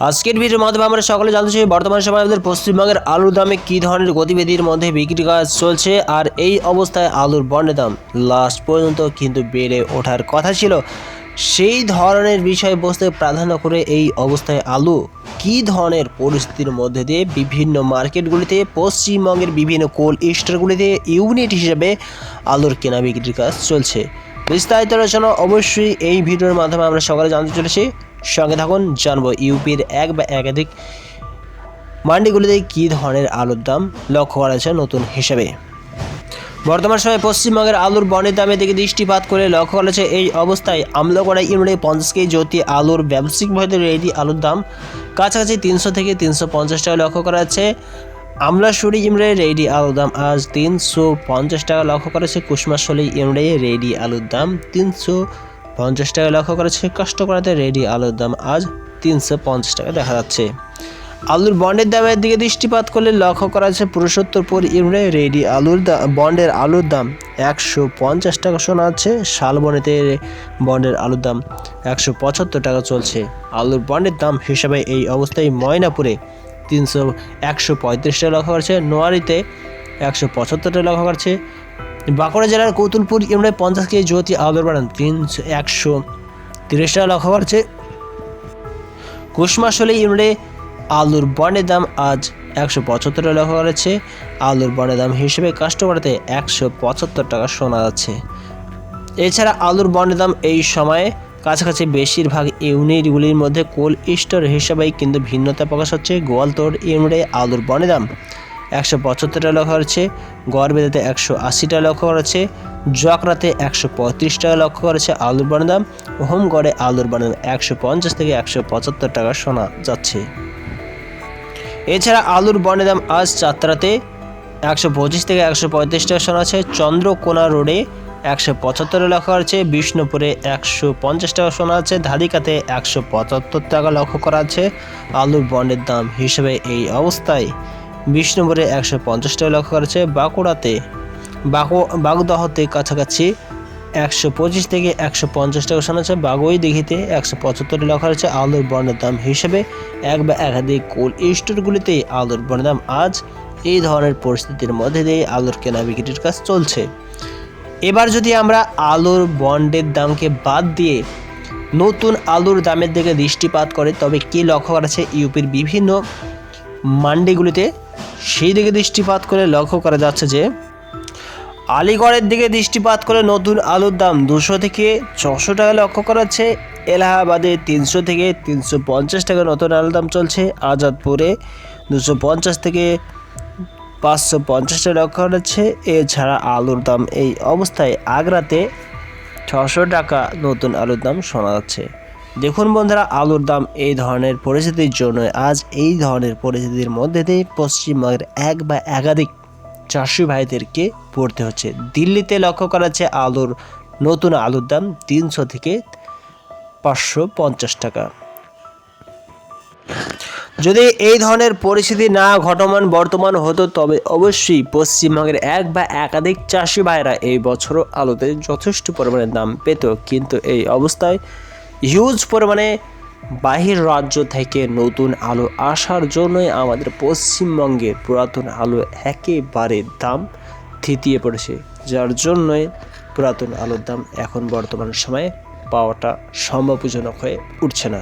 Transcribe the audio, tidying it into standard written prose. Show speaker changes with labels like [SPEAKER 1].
[SPEAKER 1] আজকের ভিডিওর মাধ্যমে আমরা সকলে জানতে চাই বর্তমান সময়ে আমাদের পশ্চিমবঙ্গের আলুর দামে কী ধরনের গতিবিধির মধ্যে বিক্রি কাজ চলছে। আর এই অবস্থায় আলুর বন্ডের দাম লাস্ট পর্যন্ত কিন্তু বেড়ে ওঠার কথা ছিল। সেই ধরনের বিষয়বস্তু প্রাধান্য করে এই অবস্থায় আলু কী ধরনের পরিস্থিতির মধ্যে দিয়ে বিভিন্ন মার্কেটগুলিতে পশ্চিমবঙ্গের বিভিন্ন কোল্ড স্টোরগুলিতে ইউনিট হিসেবে আলুর কেনা বিক্রির কাজ চলছে। বিস্তারিত আলোচনা অবশ্যই এই ভিডিওর মাধ্যমে আমরা সকলে জানতে চলেছি। সঙ্গে থাকুন, জানবো ইউপির এক বা একাধিক মান্ডিগুলিতে কী ধরনের আলুর দাম লক্ষ্য করা যাচ্ছে নতুন হিসেবে। বর্তমান সময়ে পশ্চিমবঙ্গের আলুর বন্ডের দামের দিকে দৃষ্টিপাত করে লক্ষ্য করা যাচ্ছে এই অবস্থায় আমলাকোড়া ইউনিটে 50 কেজি জ্যোতি আলুর ব্যবসায়িকভাবে রেডি আলুর দাম কাছাকাছি 300 থেকে 350 টাকা লক্ষ্য করা যাচ্ছে। আমলাশুড়ি ইউনিটে রেডি আলুর দাম আজ 350 টাকা লক্ষ্য করা যাচ্ছে। কুসমাশলী ইউনিটে রেডি আলুর দাম 350 টাকা লক্ষ্য করেছে। কাস্টকরাতে রেডি আলুর দাম আজ 350 টাকা দেখা যাচ্ছে। আলুর বন্ডের দামের দিকে দৃষ্টিপাত করলে লক্ষ্য করা যাচ্ছে পুরুষোত্তরপুর ইউনিটে রেডি বন্ডের আলুর দাম 150 টাকা শোনা যাচ্ছে। শালবনীতে বন্ডের আলুর দাম 175 টাকা চলছে। আলুর বন্ডের দাম হিসাবে এই অবস্থায় ময়নাপুরে 135 টাকা লক্ষ্য করছে। নোয়ারিতে 175 টাকা লক্ষ্য করছে। বাঁকুড়া জেলার কৌতুলপুর ইউনিটে 50 কেজি জ্যোতি আলুর বাড়ান 130 টাকা লক্ষ্য করছে। কুসমাশলী ইউনিটে আলুর বন্ডের দাম আজ 175 টাকা লক্ষ্য করেছে। আলুর বন্ডের দাম হিসেবে কাস্টমারতে 175 টাকা শোনা যাচ্ছে। এছাড়া আলুর বন্ডের দাম এই সময়ে কাছাকাছি বেশিরভাগ ইউনিটগুলির মধ্যে কোল্ড স্টোর হিসাবেই কিন্তু ভিন্নতা প্রকাশ হচ্ছে। গোয়ালতোড় ইউনিটে আলুর বন্ডের দাম 175 টাকা লক্ষ্য করেছে। গড়বেতাতে 180 টাকা লক্ষ্য করেছে। জকরাতে 135 টাকা লক্ষ্য করেছে আলুর বন্ডের দাম। হোমগড়ে আলুর বন্ডের দাম 150 থেকে 175 টাকা শোনা যাচ্ছে। এছাড়া আলুর বন্ডের দাম আজ চাতরাতে 125 থেকে 135 টাকা শোনা আছে। চন্দ্রকোনা রোডে 175 টাকা লক্ষ্য করেছে। বিষ্ণুপুরে 150 টাকা শোনা আছে। ধারিকাতে 175 টাকা লক্ষ্য করা আছে আলুর বন্ডের দাম হিসেবে এই অবস্থায়। বিষ্ণুপুরে 150 টাকা লক্ষ্য করেছে। বাঁকুড়াতে বাগদহতে কাছাকাছি 125 থেকে 150 টাকা শোনা আছে। বাগুইদিঘিতে 175 টাকা লক্ষ্য করেছে আলুর বন্ডের দাম হিসেবে। এক বা একাধিক কোল্ড স্টোরগুলিতে আলুর বন্ডের দাম আজ এই ধরনের পরিস্থিতির মধ্যে দিয়ে আলুর কেনা বিক্রির কাজ চলছে। এবার যদি আমরা আলুর বন্ডের দামকে বাদ দিয়ে নতুন আলুর দামের দিকে দৃষ্টিপাত করি তবে কী লক্ষ্য করা আছে ইউপির বিভিন্ন মান্ডিগুলিতে, সেই দিকে দৃষ্টিপাত করে লক্ষ্য করা যাচ্ছে যে আলিগড়ের দিকে দৃষ্টিপাত করে নতুন আলুর দাম 200 থেকে 600 টাকা লক্ষ্য করা যাচ্ছে। এলাহাবাদে 300 থেকে 350 টাকা নতুন আলুর দাম চলছে। আজাদপুরে 250 থেকে 550 টাকা লক্ষ্য করা যাচ্ছে। এছাড়া আলুর দাম এই অবস্থায় আগ্রাতে 600 টাকা নতুন আলুর দাম শোনা যাচ্ছে। দেখুন বন্ধুরা, আলুর দাম এই ধরনের পরিস্থিতির জন্য আজ এই ধরনের পরিস্থিতির মধ্যে দিয়ে পশ্চিমবঙ্গের এক বা একাধিক চাষি ভাইদেরকে পড়তে হচ্ছে। দিল্লিতে লক্ষ্য করা যাচ্ছে নতুন আলুর দাম 300 থেকে 550 টাকা। যদি এই ধরনের পরিস্থিতি না বর্তমান হতো তবে অবশ্যই পশ্চিমবঙ্গের এক বা একাধিক চাষি ভাইরা এই বছরও আলুতে যথেষ্ট পরিমাণে দাম পেত। কিন্তু এই অবস্থায় হিউজ পরিমাণে বাহির রাজ্য থেকে নতুন আলু আসার জন্যই আমাদের পশ্চিমবঙ্গের পুরাতন আলু একেবারে দাম থিতিয়ে পড়েছে, যার জন্যই পুরাতন আলুর দাম এখন বর্তমান সময়ে পাওয়াটা সম্ভবজনক হয়ে উঠছে না।